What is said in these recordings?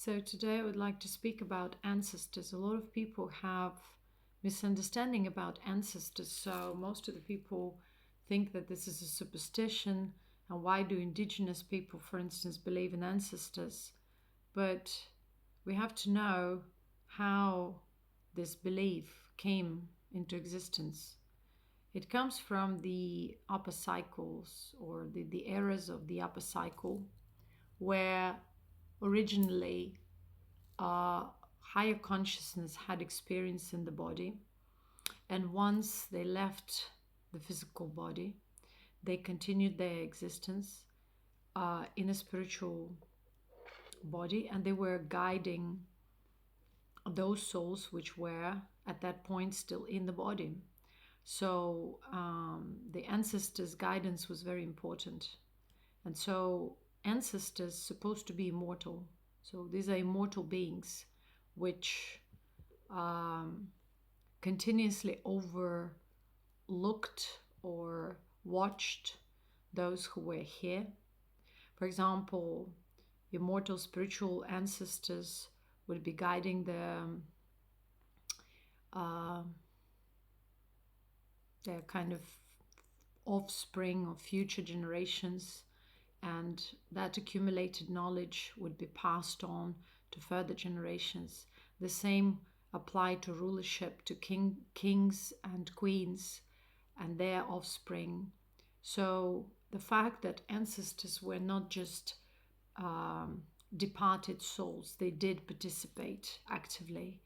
So today I would like to speak about ancestors. A lot of people have misunderstanding about ancestors. So most of the people think that this is a superstition. And why do indigenous people, for instance, believe in ancestors? But we have to know how this belief came into existence. It comes from the upper cycles, or the eras of the upper cycle, where originally higher consciousness had experience in the body, and once they left the physical body, they continued their existence in a spiritual body, and they were guiding those souls which were at that point still in the body. So the ancestors' guidance was very important. And so ancestors supposed to be immortal. So these are immortal beings which continuously overlooked or watched those who were here. For example, immortal spiritual ancestors would be guiding their kind of offspring or future generations, and that accumulated knowledge would be passed on to further generations. The same applied to rulership, to kings and queens and their offspring. So the fact that ancestors were not just departed souls, they did participate actively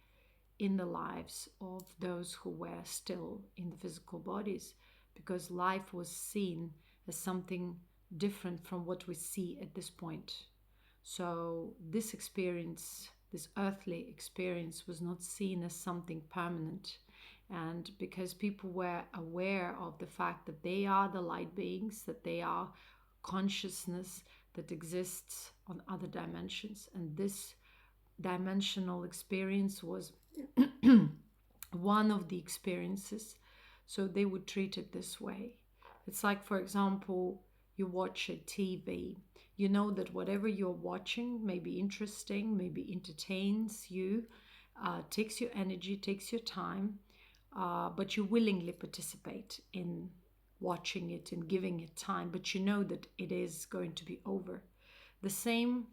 in the lives of those who were still in the physical bodies, because life was seen as something different from what we see at this point. So this experience, this earthly experience, was not seen as something permanent. And because people were aware of the fact that they are the light beings, that they are consciousness that exists on other dimensions, and this dimensional experience was one of the experiences, so they would treat it this way. It's like, for example, you watch a TV. You know that whatever you're watching may be interesting, maybe entertains you, takes your energy, takes your time, but you willingly participate in watching it and giving it time, but you know that it is going to be over. The same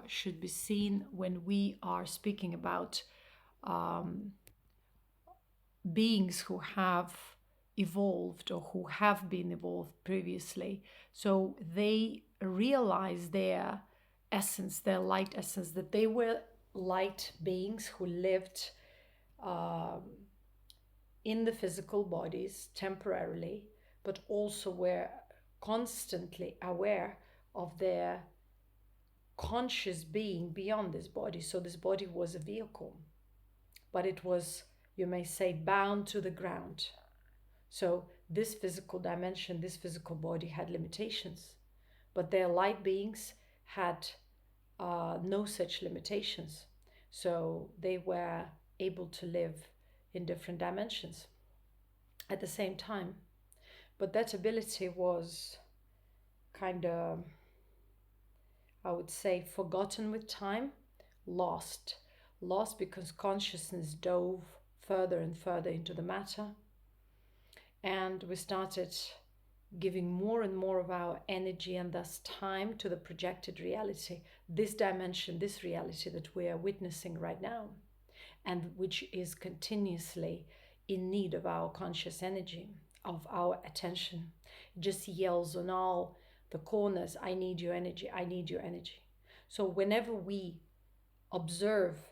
should be seen when we are speaking about beings who have evolved or who have been evolved previously. So they realize their essence, their light essence, that they were light beings who lived in the physical bodies temporarily, but also were constantly aware of their conscious being beyond this body. So this body was a vehicle, but it was, you may say, bound to the ground. So this physical dimension, this physical body had limitations, but their light beings had no such limitations. So they were able to live in different dimensions at the same time. But that ability was kind of, I would say, forgotten with time, lost because consciousness dove further and further into the matter, and we started giving more and more of our energy and thus time to the projected reality, this dimension, this reality that we are witnessing right now, and which is continuously in need of our conscious energy, of our attention. It just yells on all the corners, I need your energy, I need your energy. So whenever we observe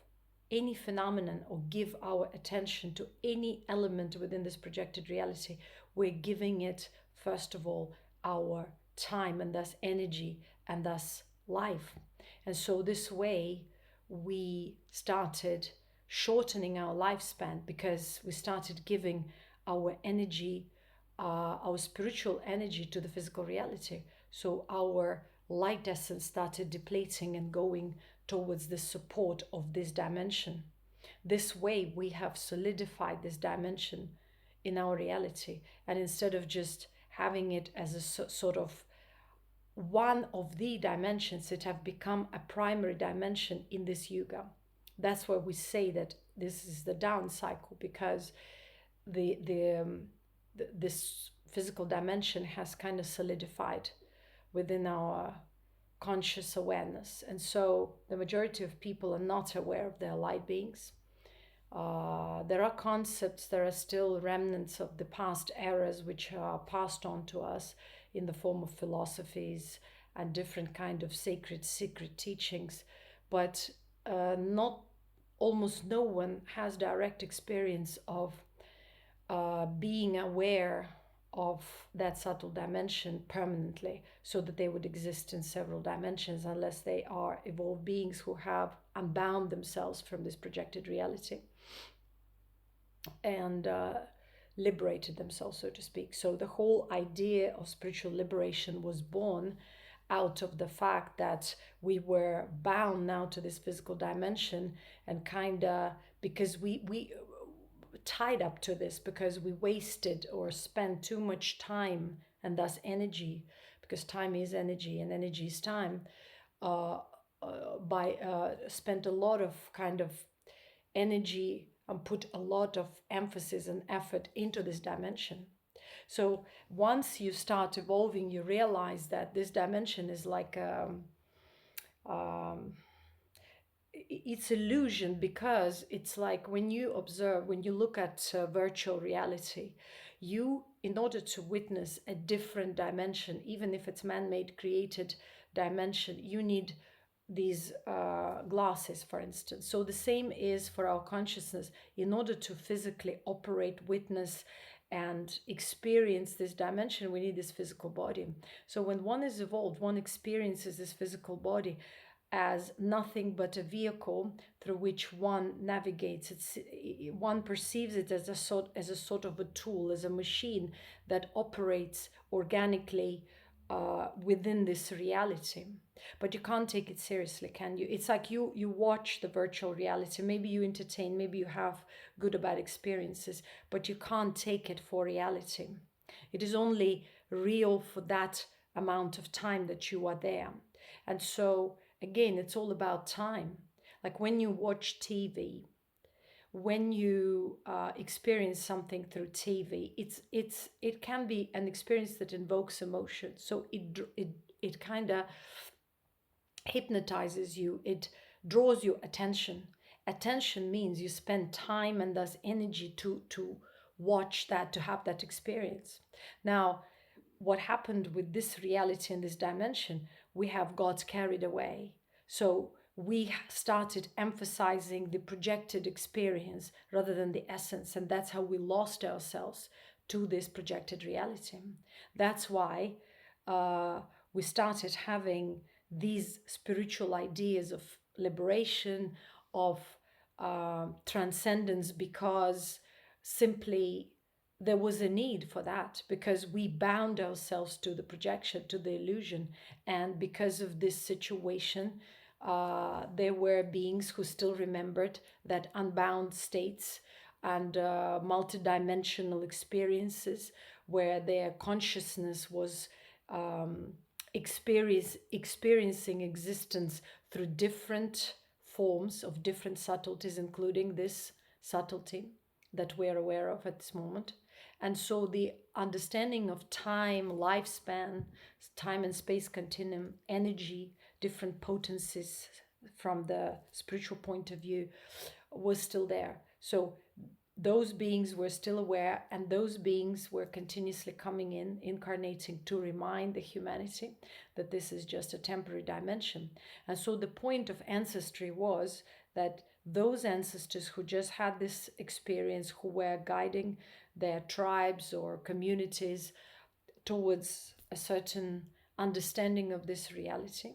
any phenomenon or give our attention to any element within this projected reality, we're giving it, first of all, our time, and thus energy, and thus life. And so this way we started shortening our lifespan, because we started giving our energy, our spiritual energy, to the physical reality. So our light essence started depleting and going towards the support of this dimension. This way we have solidified this dimension in our reality, and instead of just having it as a sort of one of the dimensions that have become a primary dimension in this yuga. That's why we say that this is the down cycle, because this physical dimension has kind of solidified within our conscious awareness. And so the majority of people are not aware of their light beings. There are concepts, there are still remnants of the past eras which are passed on to us in the form of philosophies and different kind of sacred secret teachings, but not almost no one has direct experience of being aware of that subtle dimension permanently, so that they would exist in several dimensions, unless they are evolved beings who have unbound themselves from this projected reality and liberated themselves, so to speak. So the whole idea of spiritual liberation was born out of the fact that we were bound now to this physical dimension, and kind of because we tied up to this, because we wasted or spent too much time and thus energy, because time is energy and energy is time, spent a lot of kind of energy and put a lot of emphasis and effort into this dimension. So once you start evolving, you realize that this dimension is like it's illusion, because it's like when you observe, when you look at virtual reality, you, in order to witness a different dimension, even if it's man-made created dimension, you need these glasses, for instance. So the same is for our consciousness. In order to physically operate, witness, and experience this dimension, we need this physical body. So when one is evolved, one experiences this physical body as nothing but a vehicle through which one navigates. One perceives it as a sort of a tool, as a machine that operates organically within this reality. But you can't take it seriously, can you? It's like you watch the virtual reality. Maybe you entertain, maybe you have good or bad experiences, but you can't take it for reality. It is only real for that amount of time that you are there. And so again, it's all about time. Like when you watch TV, when you experience something through TV, it can be an experience that invokes emotion. So it kind of hypnotizes you. It draws your attention. Attention means you spend time and thus energy to watch that, to have that experience. Now, what happened with this reality and this dimension, we have got carried away. So we started emphasizing the projected experience rather than the essence, and that's how we lost ourselves to this projected reality. That's why we started having these spiritual ideas of liberation, of transcendence, because simply there was a need for that, because we bound ourselves to the projection, to the illusion. And because of this situation, there were beings who still remembered that unbound states and multidimensional experiences, where their consciousness was experiencing existence through different forms of different subtleties, including this subtlety that we're aware of at this moment. And so the understanding of time, lifespan, time and space continuum, energy, different potencies from the spiritual point of view was still there. So those beings were still aware, and those beings were continuously coming in, incarnating to remind the humanity that this is just a temporary dimension. And so the point of ancestry was that those ancestors who just had this experience, who were guiding their tribes or communities towards a certain understanding of this reality,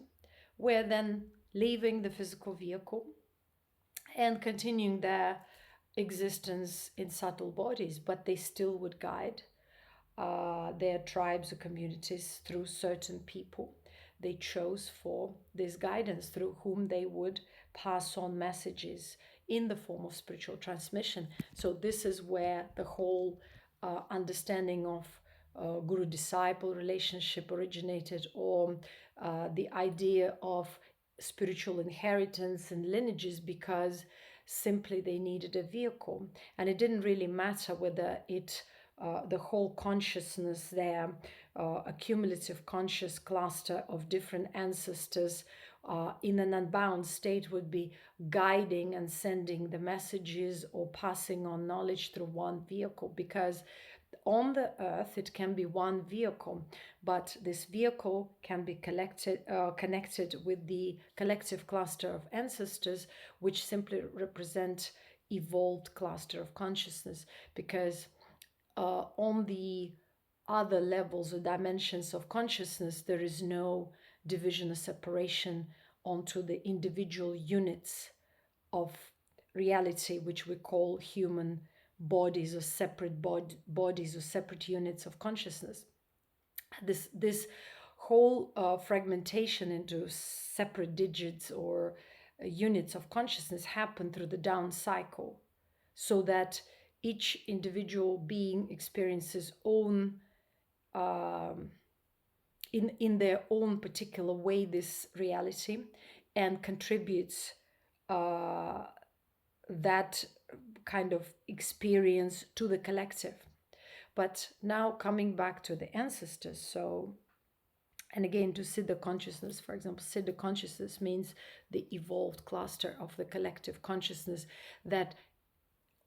were then leaving the physical vehicle and continuing their existence in subtle bodies, but they still would guide their tribes or communities through certain people they chose for this guidance, through whom they would pass on messages in the form of spiritual transmission. So this is where the whole understanding of guru-disciple relationship originated, or the idea of spiritual inheritance and lineages, because simply they needed a vehicle. And it didn't really matter whether the whole consciousness there, a cumulative conscious cluster of different ancestors in an unbound state, would be guiding and sending the messages or passing on knowledge through one vehicle. Because on the earth it can be one vehicle, but this vehicle can be connected with the collective cluster of ancestors, which simply represent evolved cluster of consciousness. Because on the other levels or dimensions of consciousness, there is no division or separation onto the individual units of reality, which we call human bodies, or separate bodies, or separate units of consciousness. This whole fragmentation into separate digits or units of consciousness happen through the down cycle, so that each individual being experiences own in their own particular way this reality, and contributes that kind of experience to the collective. But now coming back to the ancestors, so, and again to Siddha consciousness, for example, Siddha consciousness means the evolved cluster of the collective consciousness that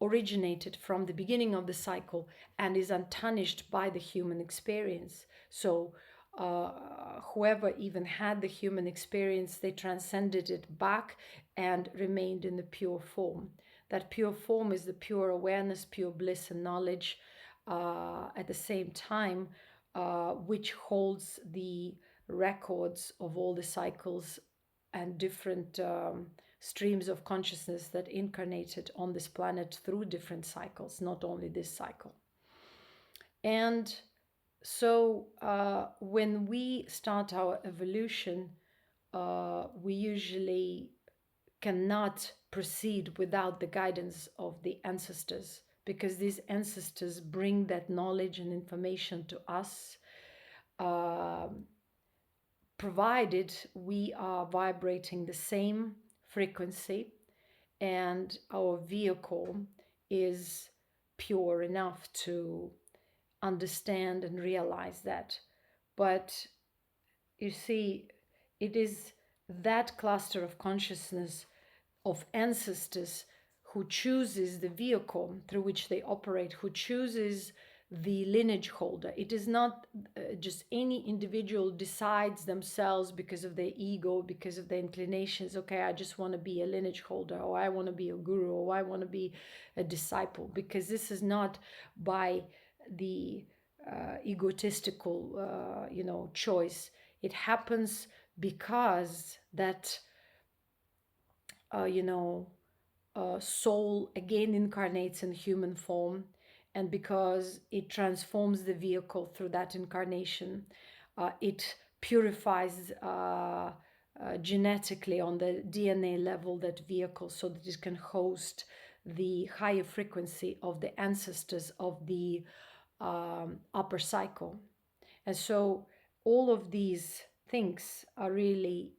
originated from the beginning of the cycle and is untarnished by the human experience. So whoever even had the human experience, they transcended it back and remained in the pure form. That pure form is the pure awareness, pure bliss and knowledge, at the same time, which holds the records of all the cycles and different streams of consciousness that incarnated on this planet through different cycles, not only this cycle. And so when we start our evolution, we usually cannot proceed without the guidance of the ancestors, because these ancestors bring that knowledge and information to us, provided we are vibrating the same frequency and our vehicle is pure enough to understand and realize that. But you see, it is that cluster of consciousness of ancestors who chooses the vehicle through which they operate, who chooses the lineage holder. It is not just any individual decides themselves because of their ego, because of their inclinations. Okay, I just want to be a lineage holder, or I want to be a guru, or I want to be a disciple. Because this is not by the egotistical, choice. It happens because that, soul again incarnates in human form, and because it transforms the vehicle through that incarnation, it purifies genetically on the DNA level that vehicle, so that it can host the higher frequency of the ancestors of the upper cycle. And so all of these things are really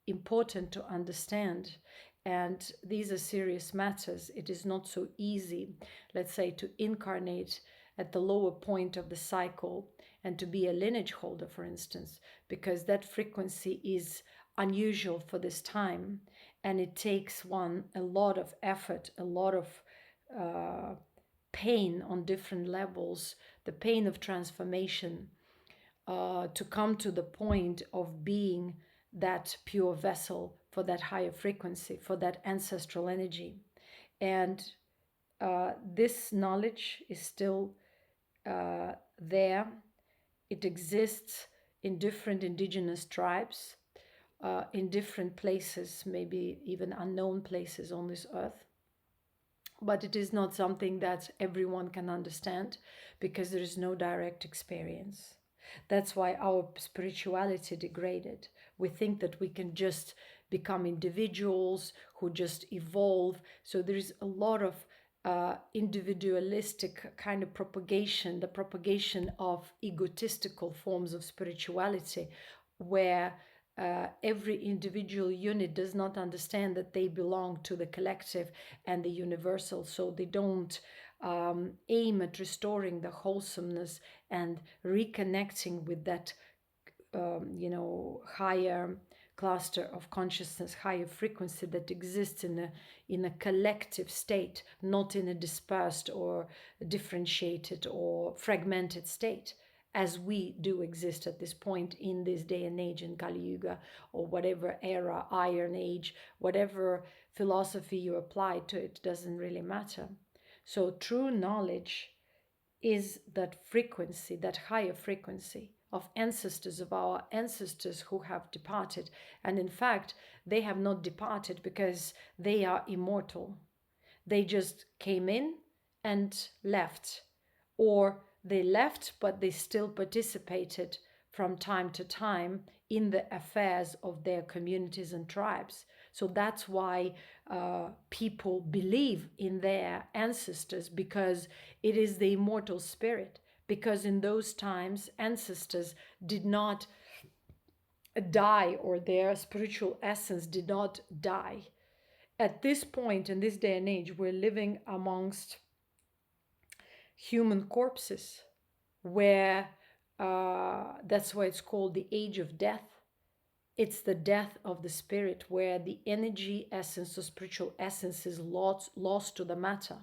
important to understand. And these are serious matters. It is not so easy, let's say, to incarnate at the lower point of the cycle and to be a lineage holder, for instance, because that frequency is unusual for this time. And it takes one a lot of effort, a lot of pain on different levels, the pain of transformation, to come to the point of being that pure vessel for that higher frequency, for that ancestral energy. And this knowledge is still there. It exists in different indigenous tribes, in different places, maybe even unknown places on this earth. But it is not something that everyone can understand, because there is no direct experience. That's why our spirituality degraded. We think that we can just become individuals who just evolve. So there is a lot of individualistic kind of propagation, the propagation of egotistical forms of spirituality, where every individual unit does not understand that they belong to the collective and the universal, so they don't aim at restoring the wholesomeness and reconnecting with that higher cluster of consciousness, higher frequency that exists in a collective state, not in a dispersed or differentiated or fragmented state, as we do exist at this point in this day and age, in Kali Yuga or whatever era, Iron Age, whatever philosophy you apply to it, doesn't really matter. So true knowledge is that frequency, that higher frequency of ancestors, of our ancestors who have departed. And in fact, they have not departed because they are immortal. They just came in and left, or they left, but they still participated from time to time in the affairs of their communities and tribes. So that's why people believe in their ancestors, because it is the immortal spirit. Because in those times, ancestors did not die, or their spiritual essence did not die. At this point, in this day and age, we're living amongst human corpses, where that's why it's called the age of death. It's the death of the spirit, where the energy essence, the spiritual essence, is lost to the matter.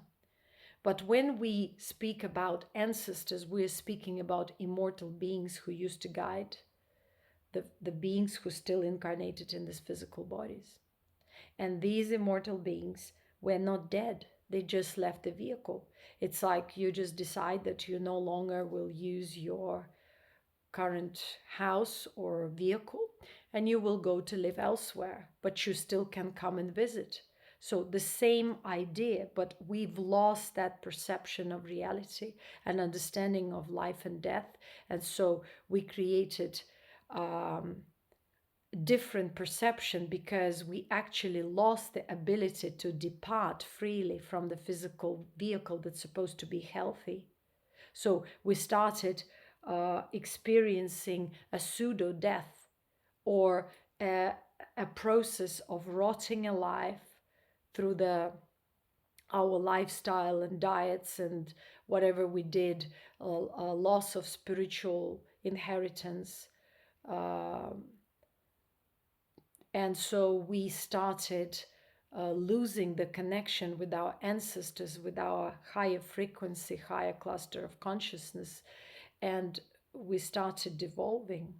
But when we speak about ancestors, we are speaking about immortal beings who used to guide the beings who still incarnated in these physical bodies. And these immortal beings were not dead. They just left the vehicle. It's like you just decide that you no longer will use your current house or vehicle, and you will go to live elsewhere, but you still can come and visit. So the same idea, but we've lost that perception of reality and understanding of life and death. And so we created different perception, because we actually lost the ability to depart freely from the physical vehicle that's supposed to be healthy. So we started experiencing a pseudo death, or a process of rotting alive through our lifestyle and diets and whatever we did, a loss of spiritual inheritance. And so we started losing the connection with our ancestors, with our higher frequency, higher cluster of consciousness, and we started devolving.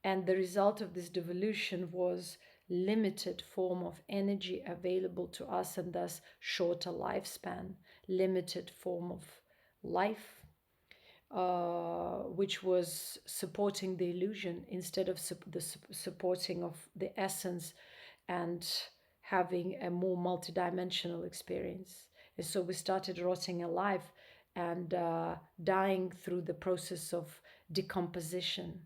And the result of this devolution was limited form of energy available to us, and thus shorter lifespan, limited form of life, which was supporting the illusion instead of the supporting of the essence and having a more multidimensional experience. And so we started rotting alive and dying through the process of decomposition.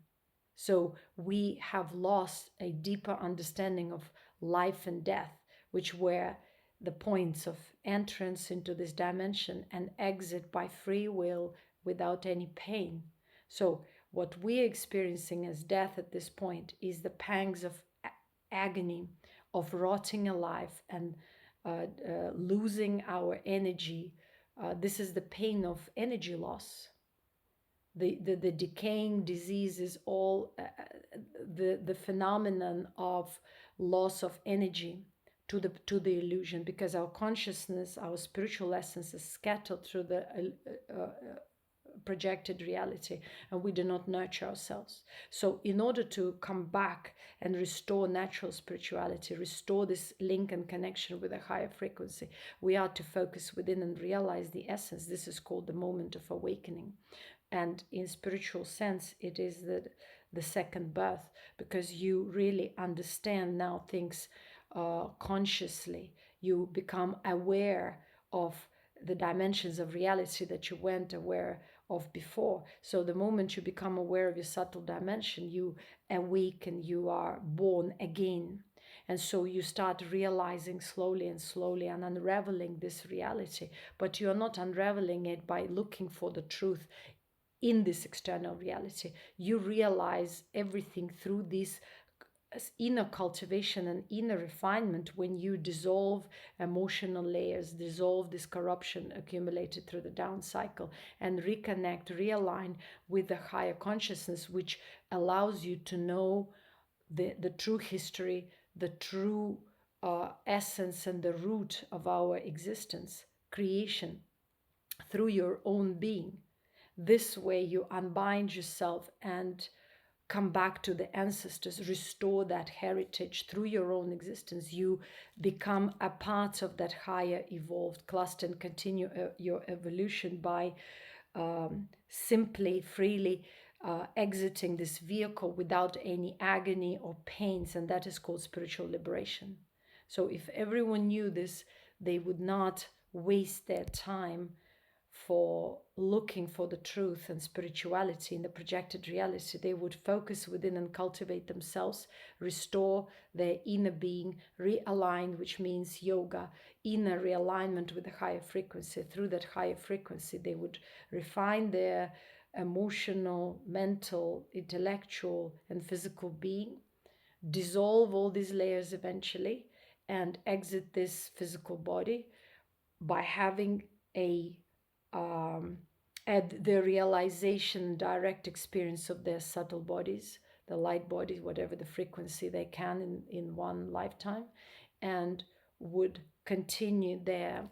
So we have lost a deeper understanding of life and death, which were the points of entrance into this dimension and exit by free will without any pain. So what we're experiencing as death at this point is the pangs of agony, of rotting alive and losing our energy. This is the pain of energy loss. The decaying disease is all the phenomenon of loss of energy to the illusion, because our consciousness, our spiritual essence, is scattered through the projected reality, and we do not nurture ourselves. So in order to come back and restore natural spirituality, restore this link and connection with a higher frequency, we are to focus within and realize the essence. This is called the moment of awakening. And in spiritual sense, it is the second birth, because you really understand now things consciously. You become aware of the dimensions of reality that you weren't aware of before. So the moment you become aware of your subtle dimension, you awaken, you are born again. And so you start realizing slowly and slowly and unraveling this reality. But you are not unraveling it by looking for the truth in this external reality. You realize everything through this inner cultivation and inner refinement when you dissolve emotional layers, dissolve this corruption accumulated through the down cycle, and reconnect, realign with the higher consciousness, which allows you to know the true history, the true essence and the root of our existence, creation, through your own being. This way you unbind yourself and come back to the ancestors, restore that heritage through your own existence. You become a part of that higher evolved cluster and continue your evolution by simply, freely exiting this vehicle without any agony or pains, and that is called spiritual liberation. So if everyone knew this, they would not waste their time for looking for the truth and spirituality in the projected reality. They would focus within and cultivate themselves, restore their inner being, realign, which means yoga, inner realignment with the higher frequency. Through that higher frequency, they would refine their emotional, mental, intellectual, and physical being, dissolve all these layers eventually, and exit this physical body by having at the realization, direct experience of their subtle bodies, the light bodies, whatever the frequency they can in one lifetime, and would continue their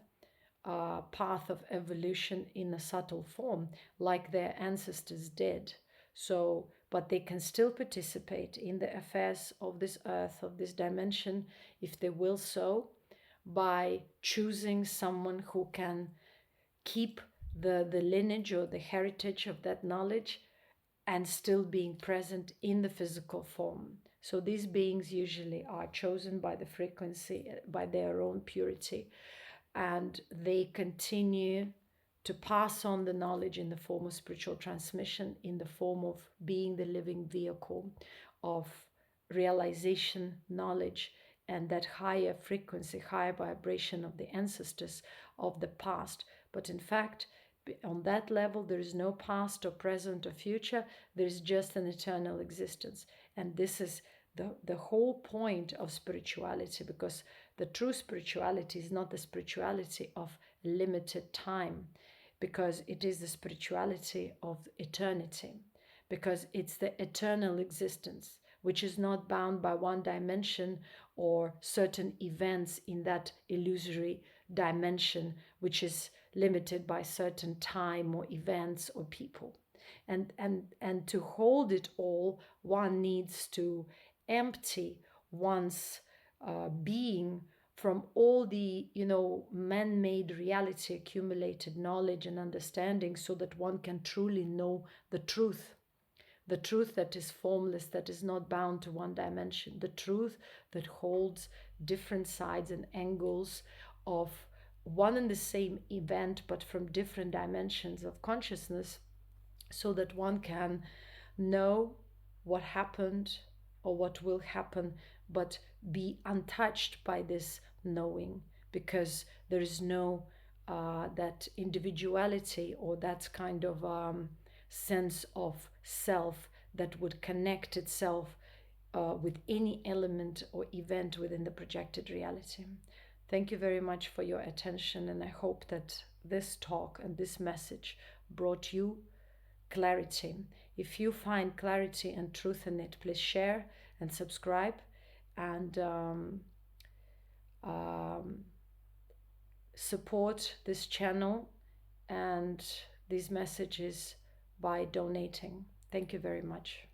path of evolution in a subtle form like their ancestors did. So, but they can still participate in the affairs of this earth, of this dimension, if they will so, by choosing someone who can keep the lineage or the heritage of that knowledge and still being present in the physical form. So these beings usually are chosen by the frequency, by their own purity, and they continue to pass on the knowledge in the form of spiritual transmission, in the form of being the living vehicle of realization, knowledge, and that higher frequency, higher vibration of the ancestors of the past. But in fact, on that level, there is no past or present or future. There is just an eternal existence. And this is the whole point of spirituality, because the true spirituality is not the spirituality of limited time, because it is the spirituality of eternity, because it's the eternal existence, which is not bound by one dimension or certain events in that illusory dimension, which is limited by certain time or events or people. And to hold it all, one needs to empty one's being from all the man-made reality, accumulated knowledge and understanding, so that one can truly know the truth that is formless, that is not bound to one dimension, the truth that holds different sides and angles of one and the same event, but from different dimensions of consciousness, so that one can know what happened or what will happen, but be untouched by this knowing, because there is no that individuality or that kind of sense of self that would connect itself with any element or event within the projected reality. Thank you very much for your attention, and I hope that this talk and this message brought you clarity. If you find clarity and truth in it, please share and subscribe, and support this channel and these messages by donating. Thank you very much.